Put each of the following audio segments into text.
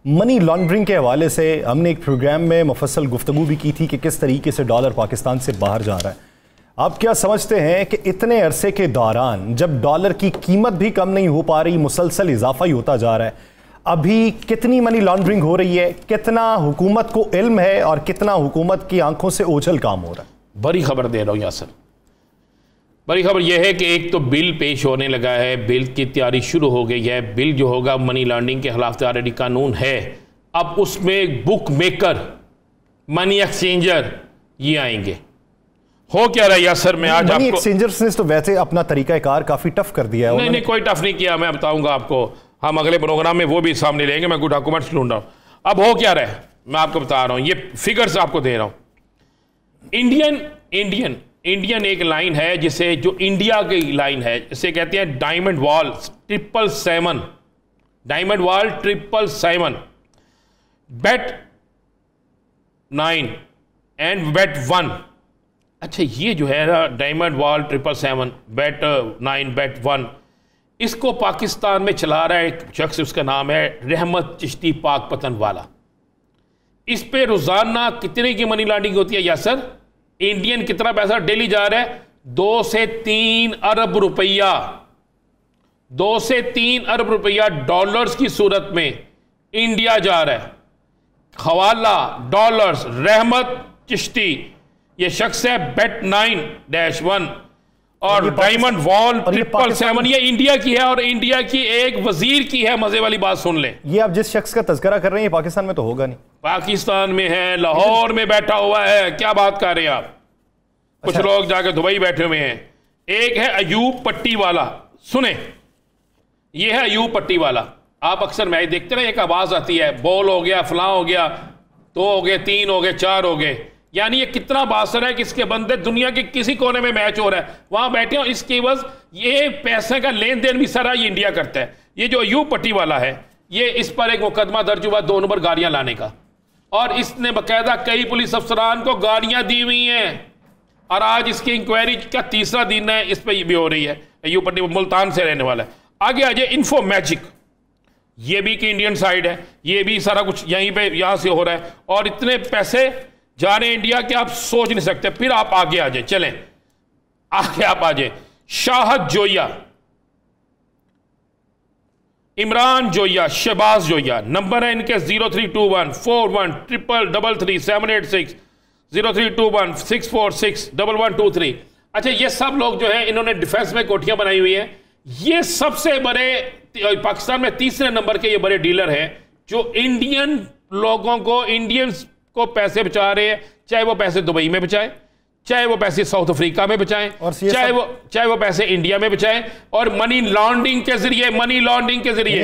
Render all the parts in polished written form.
Money laundering के हवाले से हमने एक प्रोग्राम में मुफस्सल गुफ्तगू भी की थी कि किस तरीके से डॉलर पाकिस्तान से बाहर जा रहा है। आप क्या समझते हैं कि इतने अरसे के दौरान जब डॉलर की कीमत भी कम नहीं हो पा रही, मुसलसल इजाफा ही होता जा रहा है, अभी कितनी मनी लॉन्ड्रिंग हो रही है, कितना हुकूमत को इल्म है और कितना हुकूमत की आंखों से ओझल काम हो रहा है? बड़ी खबर दे रहा हूँ यासर। बड़ी खबर यह है कि एक तो बिल पेश होने लगा है, बिल की तैयारी शुरू हो गई है। बिल जो होगा मनी लॉन्ड्रिंग के खिलाफ ऑलरेडी कानून है। अब उसमें बुक मेकर, मनी एक्सचेंजर ये आएंगे। हो क्या रहा है यासर, मैं आज मनी एक्सचेंजर्स ने तो वैसे अपना तरीकाकार काफी टफ कर दिया है। नहीं, कोई टफ नहीं किया, मैं बताऊंगा आपको। हम अगले प्रोग्राम में वो भी सामने लेंगे। मैं कुछ डॉक्यूमेंट्स ढूंढ रहा हूँ। अब हो क्या रहा है मैं आपको बता रहा हूँ, ये फिगर्स आपको दे रहा हूँ। इंडियन एक लाइन है जिसे, जो इंडिया की लाइन है, इसे कहते हैं diamond wall 777, diamond wall 777, bet 9 and bet 1। अच्छा, ये जो है ना डायमंड वॉल 777, बेट 9, बेट 1, इसको पाकिस्तान में चला रहा है एक शख्स, उसका नाम है रहमत चिश्ती पाक पतन वाला। इस पे रोजाना कितने की मनी लॉन्ड्रिंग होती है यासर? इंडियन कितना पैसा डेली जा रहा है? 2 से 3 अरब रुपया, 2 से 3 अरब रुपया डॉलर्स की सूरत में इंडिया जा रहा है। हवाला डॉलर्स, रहमत चिश्ती, ये शख्स है बेट 9-1 और डायमंड वॉल 777, ये इंडिया की है और इंडिया की एक वजीर की है। मजे वाली बात सुन ले, ये आप जिस शख्स का तज़किरा कर रहे हैं पाकिस्तान में तो होगा नहीं। पाकिस्तान में है, लाहौर में बैठा हुआ है। क्या बात कर रहे हैं आप? कुछ लोग जाकर दुबई बैठे हुए हैं। एक है अयूब पट्टी वाला, सुने, ये है अयूब पट्टी वाला। आप अक्सर मैच देखते रहे, एक आवाज आती है, बॉल हो गया, फलां हो गया, 2 हो गए, 3 हो गए, 4 हो गए। यानी ये कितना बासर है कि इसके बंदे दुनिया के किसी कोने में मैच हो रहा है, वहां बैठे हो। इसके बस ये पैसे का लेन देन भी सारा ये इंडिया करता है। ये जो अयूब पट्टी वाला है, ये इस पर एक मुकदमा दर्ज हुआ 2 नंबर गाड़ियां लाने का, और इसने बाकायदा कई पुलिस अफसरान को गाड़ियां दी हुई हैं। और आज इसकी इंक्वायरी का 3रा दिन है, इस पर भी हो रही है। अयूब पट्टी मुल्तान से रहने वाला है। आगे आ जाए इन्फो मैजिक, ये भी कि इंडियन साइड है, ये भी सारा कुछ यहीं पे यहां से हो रहा है। और इतने पैसे जा रहे हैं इंडिया के, आप सोच नहीं सकते। फिर आप आगे आ जाए, चलें आगे आप आ जाए। शाहद जोया, इमरान जोया, शहबाज जोया, नंबर है इनके 0321413333 032164611123। अच्छा, ये सब लोग जो है, इन्होंने डिफेंस में कोठियां बनाई हुई है। ये सबसे बड़े पाकिस्तान में 3रे नंबर के ये बड़े डीलर हैं जो इंडियन लोगों को, इंडियंस को पैसे बचा रहे हैं। चाहे वो पैसे दुबई में बचाएं, चाहे वो पैसे साउथ अफ्रीका में बचाएं, चाहे वो पैसे इंडिया में बचाएं, और मनी लॉन्ड्रिंग के जरिए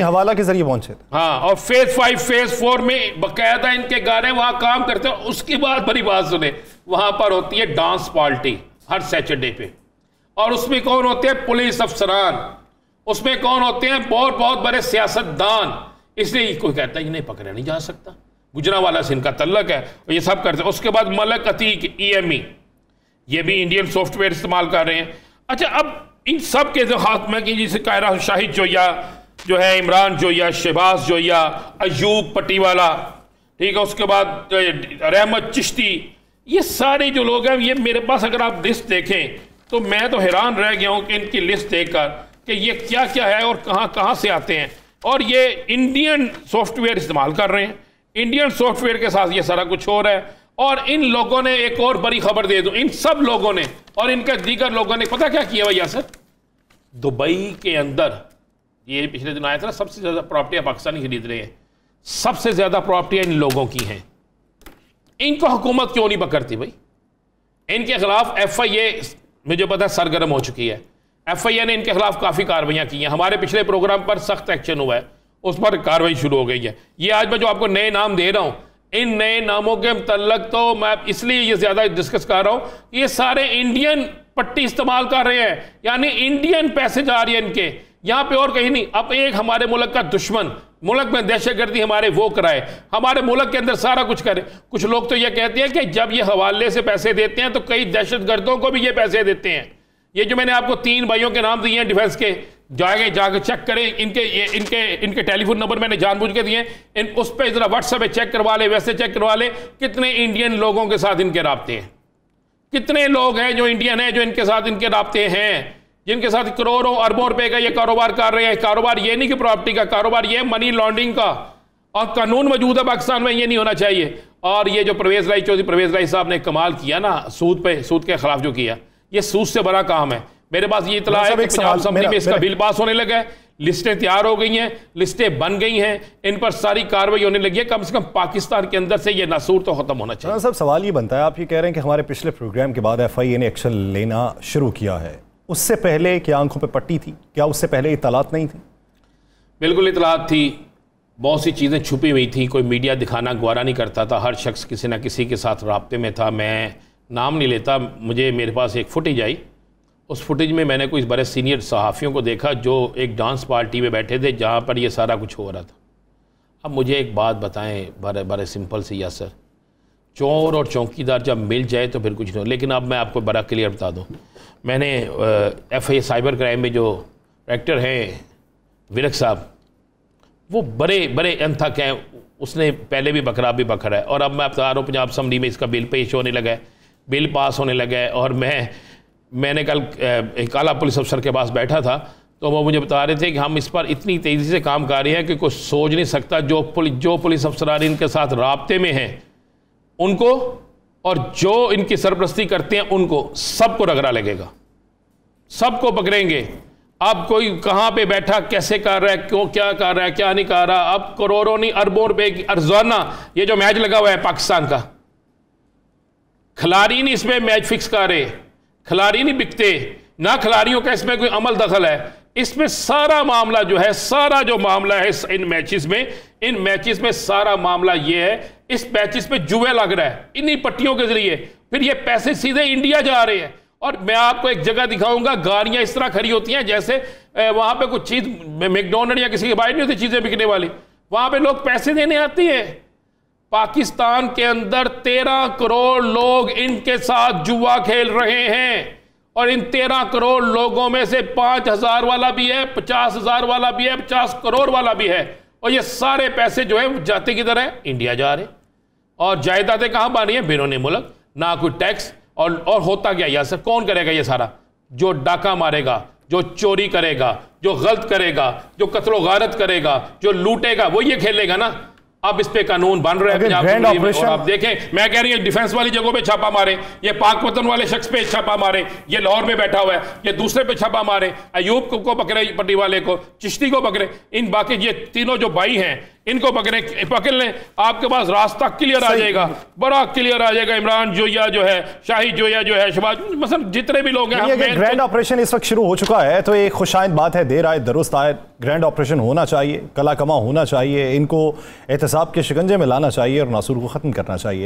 हवाला के जरिए पहुंचे। हाँ, और फेज 5 फेज 4 में बाकायदा इनके गाने वहां काम करते हैं। उसके बाद बड़ी बात सुने, वहां पर होती है डांस पार्टी हर सैटरडे पे, और उसमें कौन होते हैं? पुलिस अफसरान। उसमें कौन होते हैं? बहुत बहुत बड़े सियासतदान। इसलिए कोई कहता है इन्हें पकड़ा नहीं जा सकता, गुजरांवाला से इनका तल्लक है, और ये सब करते हैं। उसके बाद मलक अतीक EME, ये भी इंडियन सॉफ्टवेयर इस्तेमाल कर रहे हैं। अच्छा, अब इन सब के जो हाथ में कि जिसे कह रहा हूं, शाहिद जोया जो है, इमरान जोया, शहबाज जोया, अयूब पट्टीवाला, ठीक है, उसके बाद रहमत चिश्ती, ये सारे जो लोग हैं, ये मेरे पास अगर आप लिस्ट देखें तो मैं तो हैरान रह गया हूं कि इनकी लिस्ट देखकर कि ये क्या क्या है और कहां कहां से आते हैं। और ये इंडियन सॉफ्टवेयर इस्तेमाल कर रहे हैं, इंडियन सॉफ्टवेयर के साथ ये सारा कुछ हो रहा है। और इन लोगों ने एक और बड़ी खबर दे दूं, इन सब लोगों ने और इनके दीगर लोगों ने पता क्या किया भैया सर? दुबई के अंदर, ये पिछले दिन आया था ना, सबसे ज्यादा प्रॉपर्टियां पाकिस्तानी खरीद रहे हैं, सबसे ज्यादा प्रॉपर्टियां इन लोगों की हैं। इनको हुकूमत क्यों नहीं पकड़ती भाई? इनके खिलाफ FIA मुझे पता है सरगर्म हो चुकी है। FIA ने इनके खिलाफ काफी कार्रवाइयां की हैं। हमारे पिछले प्रोग्राम पर सख्त एक्शन हुआ है, उस पर कार्रवाई शुरू हो गई है। ये आज मैं जो आपको नए नाम दे रहा हूं, इन नए नामों के मुतल्लक तो मैं इसलिए ये ज्यादा डिस्कस कर रहा हूं, ये सारे इंडियन पट्टी इस्तेमाल कर रहे हैं, यानी इंडियन पैसे जा रही है इनके, यहां पे और कहीं नहीं। अब एक हमारे मुल्क का दुश्मन, मुल्क में दहशतगर्दी हमारे वो कराए, हमारे मुल्क के अंदर सारा कुछ करे। कुछ लोग तो ये कहते हैं कि जब ये हवाले से पैसे देते हैं तो कई दहशतगर्दों को भी ये पैसे देते हैं। ये जो मैंने आपको 3 भाइयों के नाम दिए हैं डिफेंस के, जाके चेक करें, इनके टेलीफोन नंबर मैंने जानबूझ के दिए, उस पर जरा व्हाट्सएप पे चेक करवा ले, वैसे चेक करवा ले कितने इंडियन लोगों के साथ इनके राब्ते हैं, कितने लोग हैं जो इंडियन हैं जो इनके साथ इनके राब्ते हैं, जिनके साथ करोड़ों अरबों रुपए का ये कारोबार कर रहे हैं। कारोबार ये नहीं कि प्रॉपर्टी का कारोबार, ये मनी लॉन्ड्रिंग का, और कानून मौजूद है पाकिस्तान में, ये नहीं होना चाहिए। और ये जो चौधरी परवेज राय साहब ने कमाल किया ना, सूद के खिलाफ जो किया, ये सूद से बड़ा काम है। मेरे पास ये इतला है कि पंजाब असेंबली में इसका बिल पास होने लगा है, लिस्टें तैयार हो गई हैं, लिस्टें बन गई हैं, इन पर सारी कार्रवाई होने लगी है। कम से कम पाकिस्तान के अंदर से ये नासूर तो खत्म होना चाहिए। साहब सवाल ये बनता है, आप ये कह रहे हैं कि हमारे पिछले प्रोग्राम के बाद FIA ने एक्शन लेना शुरू किया है, उससे पहले क्या आंखों पे पट्टी थी? क्या उससे पहले इतलात नहीं थी? बिल्कुल इतलात थी, बहुत सी चीज़ें छुपी हुई थी, कोई मीडिया दिखाना गवारा नहीं करता था, हर शख्स किसी ना किसी के साथ राब्ते में था। मैं नाम नहीं लेता, मेरे पास एक फुटेज आई, उस फुटेज में मैंने कुछ बड़े सीनियर सहाफ़ियों को देखा जो एक डांस पार्टी में बैठे थे जहाँ पर ये सारा कुछ हो रहा था। अब मुझे एक बात बताएं, बड़े सिंपल सी यासर, चोर और चौकीदार जब मिल जाए तो फिर कुछ नहीं। लेकिन अब मैं आपको बड़ा क्लियर बता दूँ, मैंने FIA साइबर क्राइम में जो डायरेक्टर हैं विरक साहब, वो बड़े अनथक हैं, उसने पहले भी बकरा भी बकरा है। और अब मैं बता रहा हूँ पंजाब असेंबली में इसका बिल पेश होने लगा है, बिल पास होने लगा है। और मैंने कल एक आला पुलिस अफसर के पास बैठा था, तो वो मुझे बता रहे थे कि हम इस पर इतनी तेज़ी से काम कर रहे हैं कि कोई सोच नहीं सकता। जो पुलिस अफसरान इनके साथ राब्ते में हैं उनको, और जो इनकी सरपरस्ती करते हैं उनको, सबको रगड़ा लगेगा, सबको पकड़ेंगे। अब कोई कहाँ पे बैठा, कैसे कर रहा है, क्यों क्या कर रहा है, क्या नहीं कर रहा। अब करोड़ों नहीं अरबों रुपए की अर्जाना ये जो मैच लगा हुआ है पाकिस्तान का, खिलाड़ी नहीं इसमें मैच फिक्स कर रहे, खिलाड़ी नहीं बिकते, ना खिलाड़ियों का इसमें कोई अमल दखल है। इसमें सारा मामला जो है, सारा जो मामला है इन मैचेस में सारा मामला ये है, इस मैचेस में जुए लग रहा है इन्हीं पट्टियों के जरिए, फिर ये पैसे सीधे इंडिया जा रहे हैं। और मैं आपको एक जगह दिखाऊंगा, गाड़ियां इस तरह खड़ी होती हैं जैसे वहां पे कुछ चीज मैकडोनल्ड या किसी के बाहर नहीं होती चीजें बिकने वाली, वहां पे लोग पैसे देने आते हैं। पाकिस्तान के अंदर 13 करोड़ लोग इनके साथ जुआ खेल रहे हैं, और इन 13 करोड़ लोगों में से 5,000 वाला भी है, 50,000 वाला भी है, 50 करोड़ वाला भी है। और ये सारे पैसे जो है जाते किधर है? इंडिया जा रहे। और जायदादें कहां बन रही है? बैरून मुल्क, ना कोई टैक्स। और होता क्या यार सर, कौन करेगा ये सारा? जो डाका मारेगा, जो चोरी करेगा, जो गलत करेगा, जो कत्लो गारत करेगा, जो लूटेगा, वो ये खेलेगा ना। अब इस पे कानून बन रहे हैं। और आप देखें, मैं कह रही हूं डिफेंस वाली जगहों पे छापा मारे, ये पाकपतन वाले शख्स पे छापा मारे, ये लाहौर में बैठा हुआ है, ये दूसरे पे छापा मारे, अयूब को पकड़े, पट्टी वाले को, चिश्ती को पकड़े, इन बाकी ये तीनों जो भाई हैं इनको पकड़ लें, आपके पास रास्ता क्लियर आ जाएगा, बड़ा क्लियर आ जाएगा। इमरान जोया जो है, शाहिद जोया जो है, शहबाज, मतलब जितने भी लोग हैं। ग्रैंड ऑपरेशन इस वक्त शुरू हो चुका है, तो एक खुशाइंद बात है, देर आए दुरुस्त आए। ग्रैंड ऑपरेशन होना चाहिए, कला कमा होना चाहिए, इनको एहतसाब के शिकंजे में लाना चाहिए और नासूर को खत्म करना चाहिए।